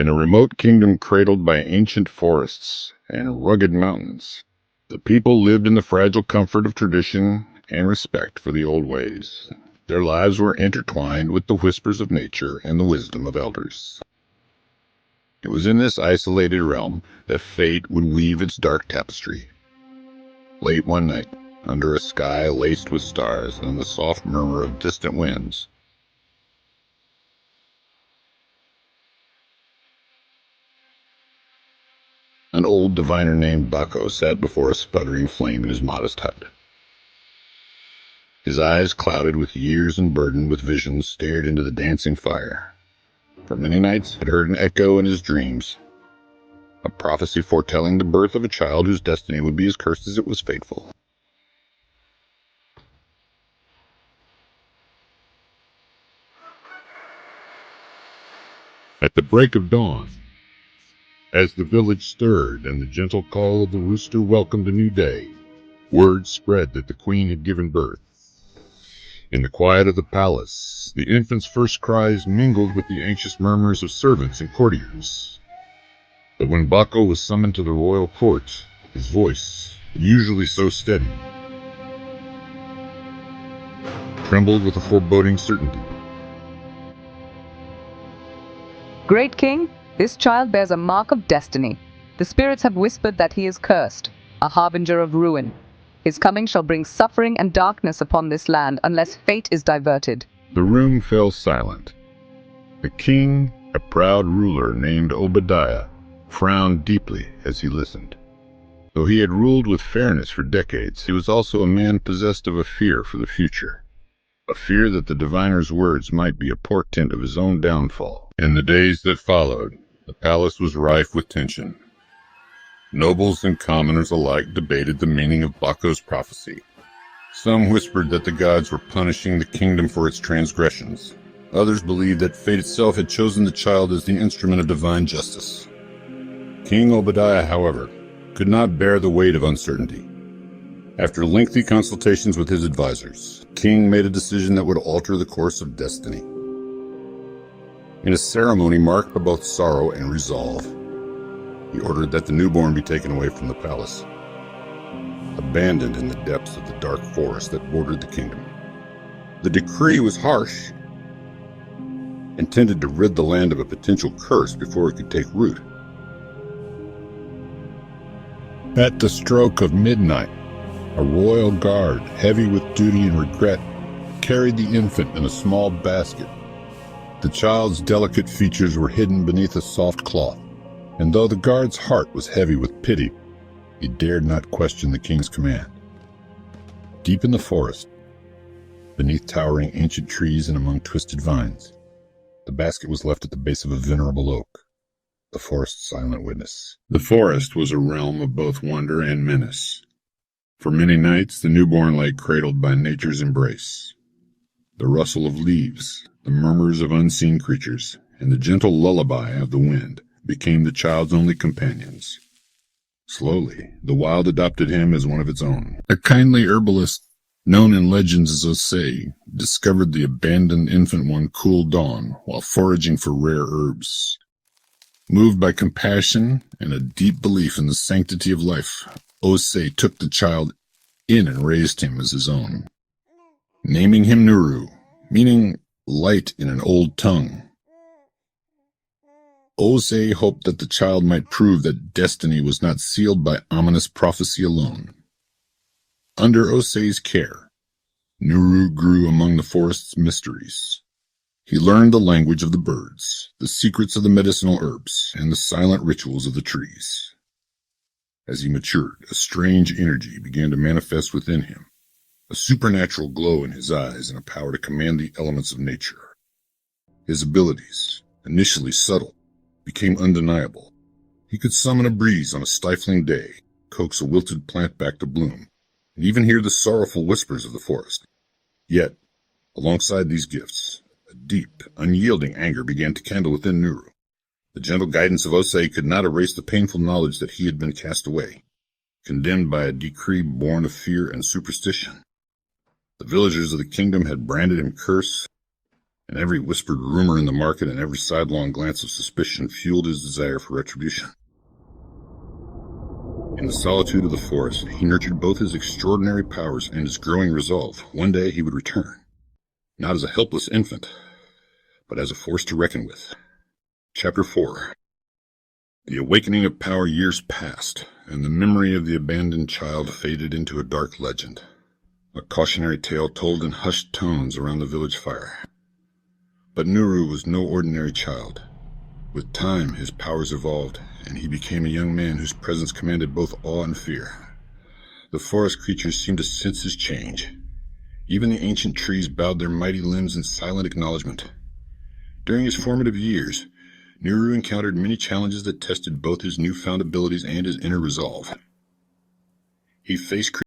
In a remote kingdom cradled by ancient forests and rugged mountains, the people lived in the fragile comfort of tradition and respect for the old ways. Their lives were intertwined with the whispers of nature and the wisdom of elders. It was in this isolated realm that fate would weave its dark tapestry. Late one night, under a sky laced with stars and the soft murmur of distant winds, an old diviner named Baco sat before a sputtering flame in his modest hut. His eyes, clouded with years and burdened with visions, stared into the dancing fire. For many nights had heard an echo in his dreams, a prophecy foretelling the birth of a child whose destiny would be as cursed as it was fateful. At the break of dawn, as the village stirred and the gentle call of the rooster welcomed a new day, word spread that the queen had given birth. In the quiet of the palace, the infant's first cries mingled with the anxious murmurs of servants and courtiers. But when Baco was summoned to the royal court, his voice, usually so steady, trembled with a foreboding certainty. Great king, this child bears a mark of destiny. The spirits have whispered that he is cursed, a harbinger of ruin. His coming shall bring suffering and darkness upon this land unless fate is diverted. The room fell silent. The king, a proud ruler named Obadiah, frowned deeply as he listened. Though he had ruled with fairness for decades, he was also a man possessed of a fear for the future. A fear that the diviner's words might be a portent of his own downfall. In the days that followed, the palace was rife with tension. Nobles and commoners alike debated the meaning of Baco's prophecy. Some whispered that the gods were punishing the kingdom for its transgressions. Others believed that fate itself had chosen the child as the instrument of divine justice. King Obadiah, however, could not bear the weight of uncertainty. After lengthy consultations with his advisors, the king made a decision that would alter the course of destiny. In a ceremony marked by both sorrow and resolve, he ordered that the newborn be taken away from the palace, abandoned in the depths of the dark forest that bordered the kingdom. The decree was harsh, intended to rid the land of a potential curse before it could take root. At the stroke of midnight, a royal guard, heavy with duty and regret, carried the infant in a small basket. The child's delicate features were hidden beneath a soft cloth, and though the guard's heart was heavy with pity, he dared not question the king's command. Deep in the forest, beneath towering ancient trees and among twisted vines, the basket was left at the base of a venerable oak, the forest's silent witness. The forest was a realm of both wonder and menace. For many nights, the newborn lay cradled by nature's embrace. The rustle of leaves, the murmurs of unseen creatures, and the gentle lullaby of the wind became the child's only companions. Slowly, the wild adopted him as one of its own. A kindly herbalist, known in legends as Osei, discovered the abandoned infant one cool dawn while foraging for rare herbs. Moved by compassion and a deep belief in the sanctity of life, Osei took the child in and raised him as his own, naming him Nuru, meaning light in an old tongue. Osei hoped that the child might prove that destiny was not sealed by ominous prophecy alone. Under Osei's care, Nuru grew among the forest's mysteries. He learned the language of the birds, the secrets of the medicinal herbs, and the silent rituals of the trees. As he matured, a strange energy began to manifest within him, a supernatural glow in his eyes and a power to command the elements of nature. His abilities, initially subtle, became undeniable. He could summon a breeze on a stifling day, coax a wilted plant back to bloom, and even hear the sorrowful whispers of the forest. Yet, alongside these gifts, a deep, unyielding anger began to kindle within Nuru. The gentle guidance of Osei could not erase the painful knowledge that he had been cast away, condemned by a decree born of fear and superstition. The villagers of the kingdom had branded him cursed, and every whispered rumor in the market and every sidelong glance of suspicion fueled his desire for retribution. In the solitude of the forest, he nurtured both his extraordinary powers and his growing resolve. One day he would return, not as a helpless infant, but as a force to reckon with. Chapter 4. The awakening of power years passed, and the memory of the abandoned child faded into a dark legend, a cautionary tale told in hushed tones around the village fire. But Nuru was no ordinary child. With time, his powers evolved, and he became a young man whose presence commanded both awe and fear. The forest creatures seemed to sense his change. Even the ancient trees bowed their mighty limbs in silent acknowledgement. During his formative years, Nuru encountered many challenges that tested both his newfound abilities and his inner resolve. He faced